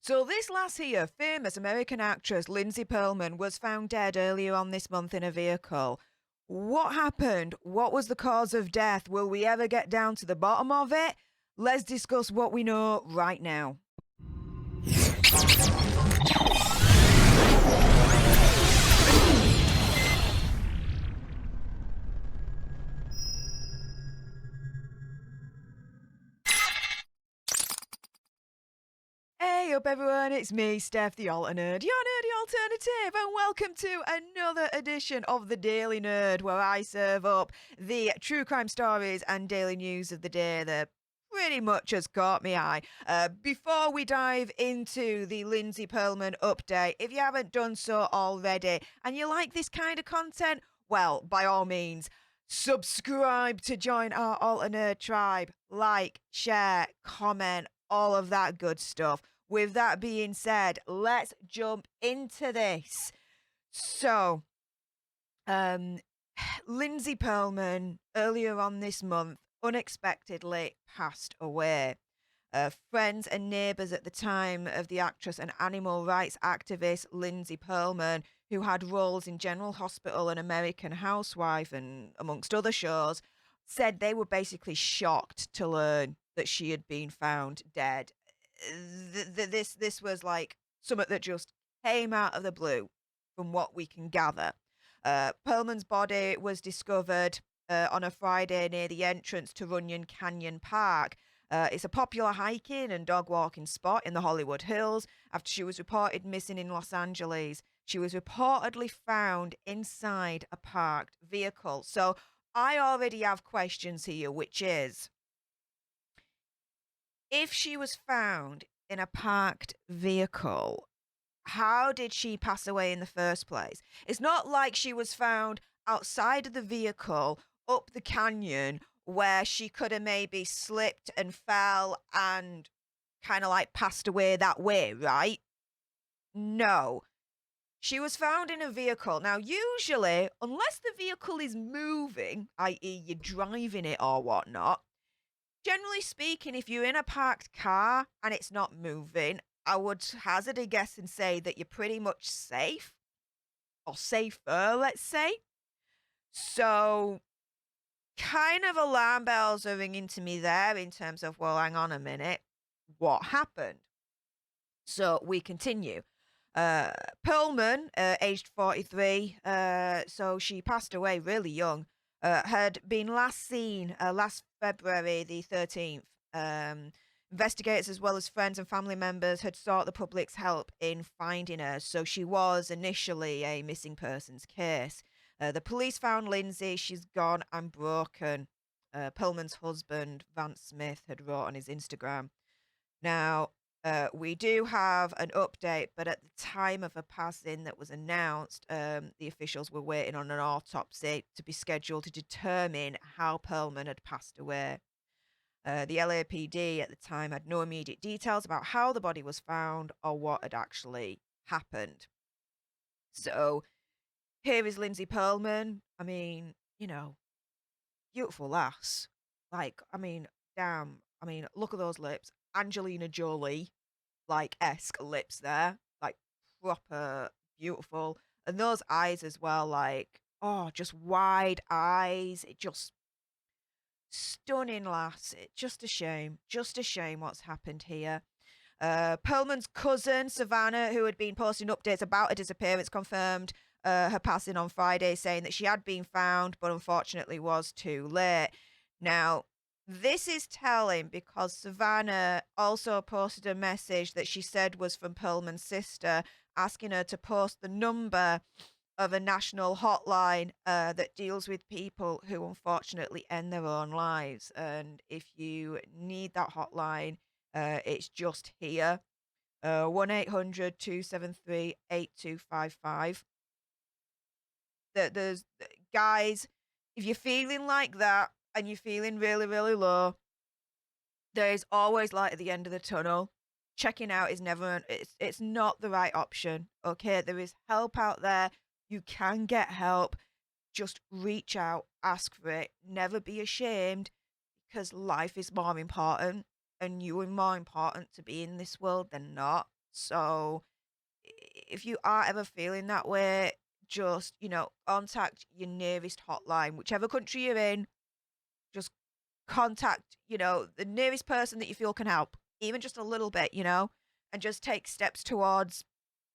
So this last year, famous American actress Lindsey Pearlman was found dead earlier on this month in a vehicle. What happened? What was the cause of death? Will we ever get down to the bottom of it? Let's discuss what we know right now. Hey up everyone, it's me, Stef The Alter Nerd, your nerdy alternative, and welcome to another edition of the Daily Nerd, where I serve up the true crime stories and daily news of the day that pretty much has caught me eye. Before we dive into the Lindsey Pearlman update, if you haven't done so already, and you like this kind of content, well, by all means, subscribe to join our Alter Nerd tribe. Like, share, comment, all of that good stuff. With that being said, let's jump into this. So, Lindsey Pearlman earlier on this month unexpectedly passed away. Friends and neighbours at the time of the actress and animal rights activist Lindsey Pearlman, who had roles in General Hospital and American Housewife and amongst other shows, said they were basically shocked to learn that she had been found dead. This was like something that just came out of the blue, from what we can gather. Pearlman's body was discovered on a Friday near the entrance to Runyon Canyon Park. It's a popular hiking and dog walking spot in the Hollywood Hills. After she was reported missing in Los Angeles, she was reportedly found inside a parked vehicle. So I already have questions here, which is, if she was found in a parked vehicle, how did she pass away in the first place? It's not like she was found outside of the vehicle up the canyon where she could have maybe slipped and fell and kind of like passed away that way, right? No. She was found in a vehicle. Now, usually, unless the vehicle is moving, i.e., you're driving it or whatnot, generally speaking, if you're in a parked car and it's not moving, I would hazard a guess and say that you're pretty much safe, or safer, let's say. So, kind of alarm bells are ringing to me there in terms of, well, hang on a minute, what happened? So, we continue. Pearlman, aged 43, so she passed away really young, had been last seen last February the 13th. Investigators, as well as friends and family members, had sought the public's help in finding her, so she was initially a missing persons case. The police found Lindsey. She's gone and broken. Pearlman's husband, Vance Smith, had wrote on his Instagram. Now, we do have an update, but at the time of her passing that was announced, the officials were waiting on an autopsy to be scheduled to determine how Pearlman had passed away. The LAPD at the time had no immediate details about how the body was found or what had actually happened. So here is Lindsey Pearlman. I mean, beautiful lass. Like, I mean, damn. I mean, look at those lips. Angelina Jolie, like, esque lips there. Like, proper beautiful. And those eyes as well, like, oh, just wide eyes. It just stunning lass. It just a shame. Just a shame what's happened here. Pearlman's cousin, Savannah, who had been posting updates about her disappearance, confirmed her passing on Friday, saying that she had been found, but unfortunately was too late. Now, this is telling because Savannah also posted a message that she said was from Pearlman's sister, asking her to post the number of a national hotline that deals with people who unfortunately end their own lives. And if you need that hotline, it's just here. 1-800-273-8255. There's guys, if you're feeling like that and you're feeling really, really low, there is always light at the end of the tunnel. Checking out is never, it's not the right option. Okay, there is help out there. You can get help. Just reach out, ask for it. Never be ashamed, because life is more important and you are more important to be in this world than not. So if you are ever feeling that way, just, contact your nearest hotline, whichever country you're in, just contact, the nearest person that you feel can help, even just a little bit, and just take steps towards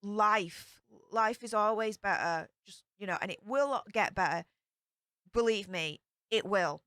life. Life is always better, just, and it will get better. Believe me, it will.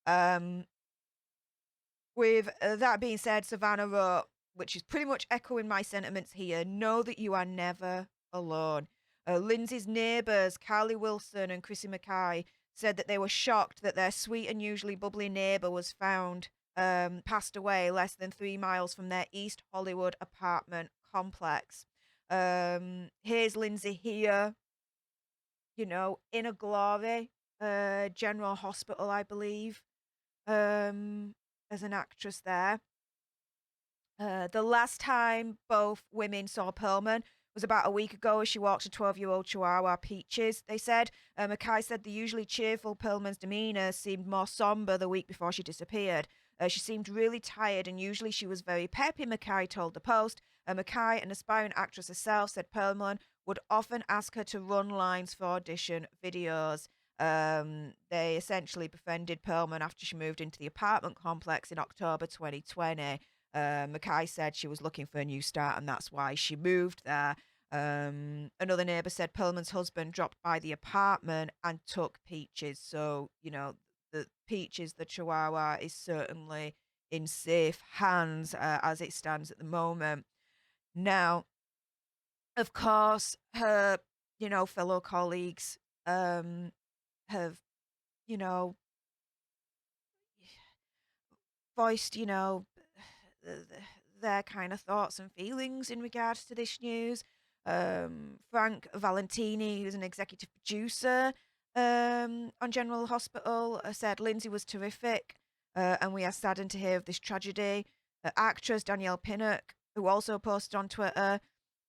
Um, with that being said, Savannah wrote, which is pretty much echoing my sentiments here, know that you are never alone. Lindsay's neighbours, Carly Wilson and Chrissy Mackay, said that they were shocked that their sweet and usually bubbly neighbour was found passed away less than 3 miles from their East Hollywood apartment complex. Here's Lindsay here, in a glory, General Hospital, I believe, as an actress there. The last time both women saw Pearlman was about a week ago as she walked a 12-year-old Chihuahua, Peaches, they said. Mackay said the usually cheerful Pearlman's demeanor seemed more somber the week before she disappeared. She seemed really tired, and usually she was very peppy, Mackay told the Post. Mackay, an aspiring actress herself, said Pearlman would often ask her to run lines for audition videos. They essentially befriended Pearlman after she moved into the apartment complex in October 2020. Mackay said she was looking for a new start, and that's why she moved there. Another neighbor said Pearlman's husband dropped by the apartment and took Peaches. So, the Peaches, the Chihuahua, is certainly in safe hands as it stands at the moment. Now, of course, her, fellow colleagues have, voiced, their kind of thoughts and feelings in regards to this news. Frank Valentini, who's an executive producer on General Hospital, said Lindsay was terrific, and we are saddened to hear of this tragedy. Actress Danielle Pinnock, who also posted on Twitter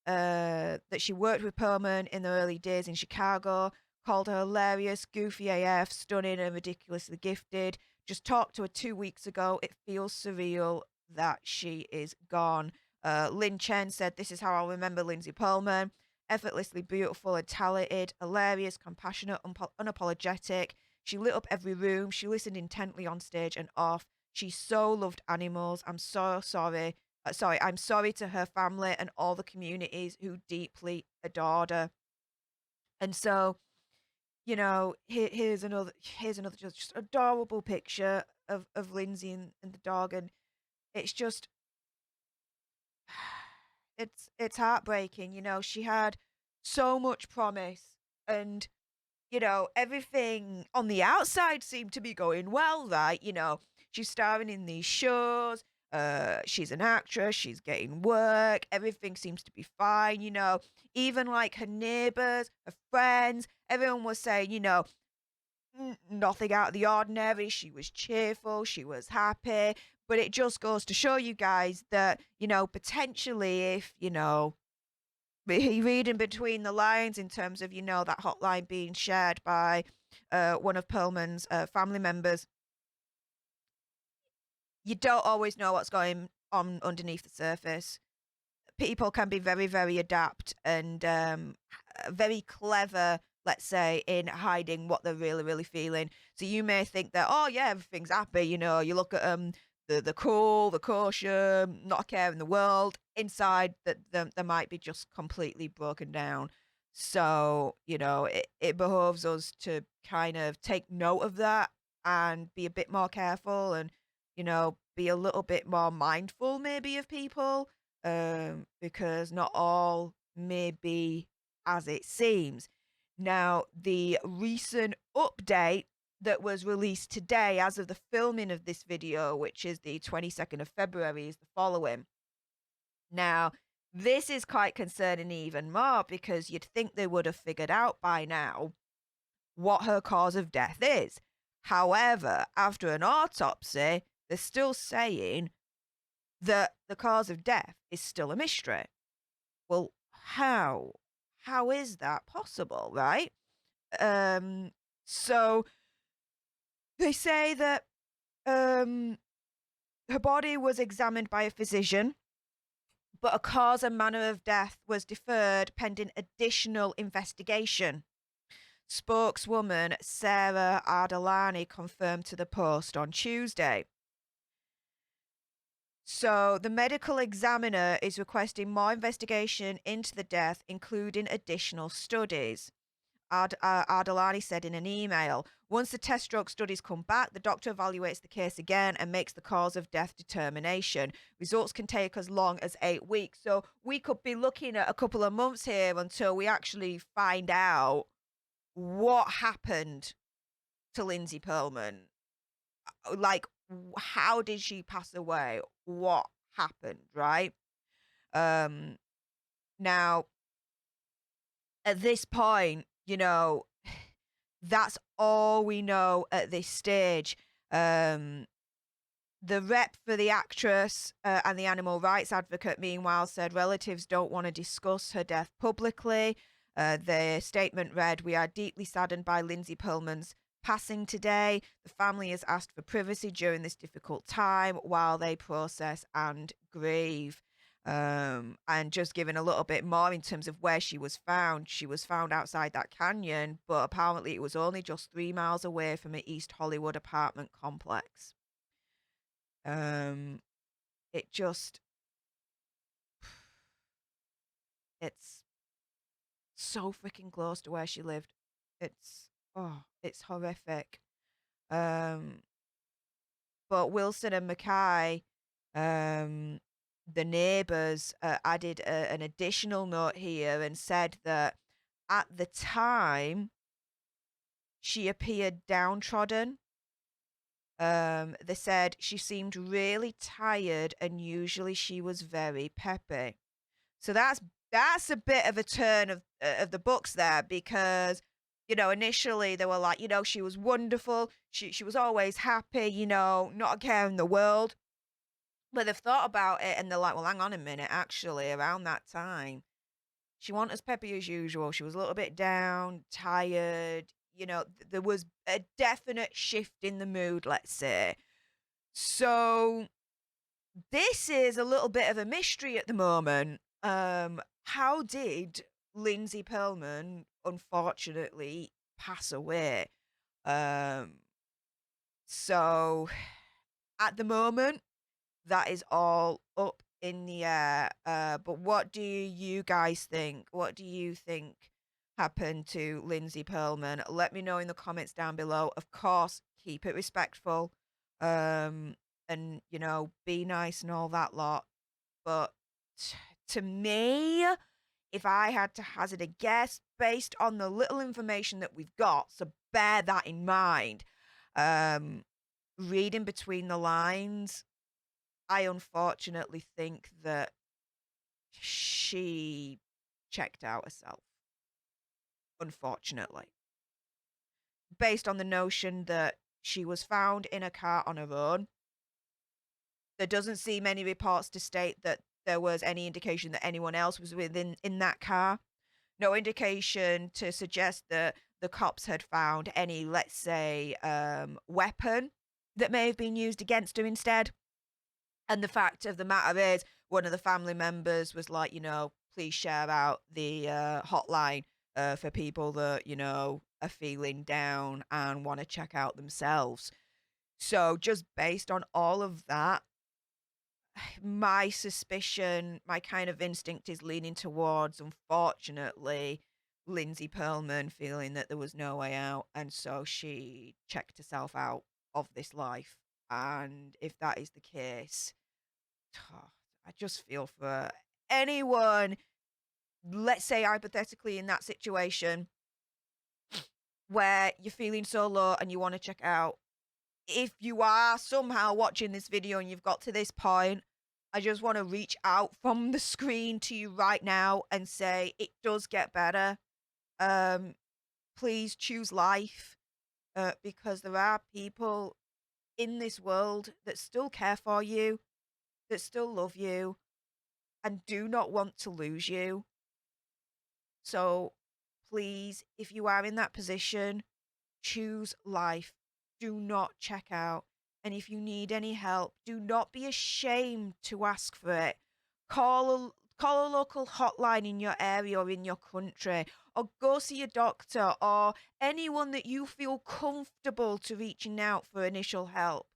that she worked with Pearlman in the early days in Chicago, called her hilarious, goofy AF, stunning and ridiculously gifted. Just talked to her 2 weeks ago. It feels surreal that she is gone. Lin Chen said, this is how I'll remember Lindsey Pearlman. Effortlessly beautiful and talented, hilarious, compassionate, unapologetic. She lit up every room. She listened intently on stage and off. She so loved animals. I'm so sorry. I'm sorry to her family and all the communities who deeply adored her. And so, here's another just adorable picture of Lindsay and the dog, and it's just it's heartbreaking. She had so much promise, and everything on the outside seemed to be going well, right? She's starring in these shows. She's an actress. She's getting work. Everything seems to be fine. Even like her neighbors, her friends, everyone was saying, nothing out of the ordinary. She was cheerful. She was happy. But it just goes to show you guys that, potentially if, reading between the lines in terms of, that hotline being shared by one of Pearlman's family members, you don't always know what's going on underneath the surface. People can be very, very adept and very clever, let's say, in hiding what they're really, really feeling. So you may think that, oh yeah, everything's happy. You look at the cool, the caution, not a care in the world. Inside, that they might be just completely broken down. So it behoves us to kind of take note of that and be a bit more careful and be a little bit more mindful maybe of people, because not all may be as it seems. Now, the recent update that was released today as of the filming of this video, which is the 22nd of February, is the following. Now, this is quite concerning even more because you'd think they would have figured out by now what her cause of death is. However, after an autopsy, they're still saying that the cause of death is still a mystery. Well, how? How is that possible, right? So they say that her body was examined by a physician but a cause and manner of death was deferred pending additional investigation. Spokeswoman Sarah Ardalani confirmed to the Post on Tuesday. So the medical examiner is requesting more investigation into the death, including additional studies. Ardalani said in an email, once the test stroke studies come back, the doctor evaluates the case again and makes the cause of death determination. Results can take as long as 8 weeks. So we could be looking at a couple of months here until we actually find out what happened to Lindsey Pearlman. Like, how did she pass away? What happened, right? Now, at this point, that's all we know at this stage. The rep for the actress and the animal rights advocate, meanwhile, said relatives don't want to discuss her death publicly. The statement read, "We are deeply saddened by Lindsey Pearlman's passing today. The family has asked for privacy during this difficult time while they process and grieve." And just giving a little bit more in terms of where she was found. She was found outside that canyon, but apparently it was only just 3 miles away from an East Hollywood apartment complex. It just, it's so freaking close to where she lived. It's horrific. But Wilson and Mackay, the neighbors, added an additional note here and said that at the time she appeared downtrodden. They said she seemed really tired and usually she was very peppy. So that's a bit of a turn of the books there, because initially they were like, she was wonderful, she was always happy, not a care in the world. But they've thought about it and they're like, well, hang on a minute, actually, around that time, she wasn't as peppy as usual. She was a little bit down, tired. There was a definite shift in the mood, let's say. So this is a little bit of a mystery at the moment. How did Lindsey Pearlman, unfortunately, pass away? So at the moment, that is all up in the air. But what do you guys think? What do you think happened to Lindsey Pearlman? Let me know in the comments down below. Of course, keep it respectful. And, be nice and all that lot. But to me, if I had to hazard a guess based on the little information that we've got, so bear that in mind, reading between the lines, I unfortunately think that she checked out herself. Unfortunately. Based on the notion that she was found in a car on her own. There doesn't seem any reports to state that there was any indication that anyone else was in that car. No indication to suggest that the cops had found any, let's say, weapon that may have been used against her instead. And the fact of the matter is, one of the family members was like, please share out the hotline for people that, are feeling down and want to check out themselves. So just based on all of that, my suspicion, my kind of instinct is leaning towards, unfortunately, Lindsey Pearlman feeling that there was no way out. And so she checked herself out of this life. And if that is the case, I just feel for anyone, let's say hypothetically in that situation, where you're feeling so low and you want to check out. If you are somehow watching this video and you've got to this point, I just want to reach out from the screen to you right now and say it does get better. Please choose life, because there are people in this world that still care for you, that still love you, and do not want to lose you. So please, if you are in that position, choose life. Do not check out. And if you need any help, do not be ashamed to ask for it. call a local hotline in your area or in your country, or go see a doctor or anyone that you feel comfortable to reaching out for initial help.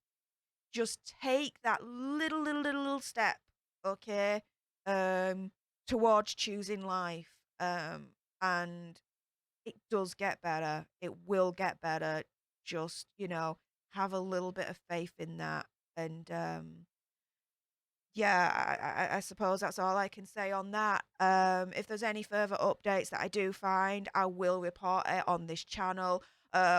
Just take that little step, okay, um, towards choosing life. And it does get better. It will get better. Just, have a little bit of faith in that. And yeah, I suppose that's all I can say on that. If there's any further updates that I do find, I will report it on this channel.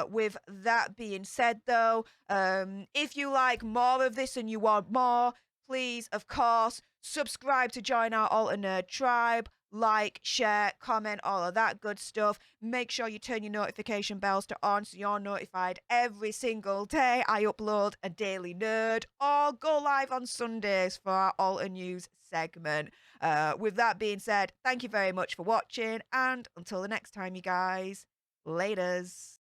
With that being said, though, if you like more of this and you want more, please, of course, subscribe to join our Alter Nerd tribe. Like, share, comment, all of that good stuff. Make sure you turn your notification bells to on so you're notified every single day I upload a daily nerd, or go live on Sundays for our Alter News segment. With that being said, thank you very much for watching, and until the next time, you guys, laters.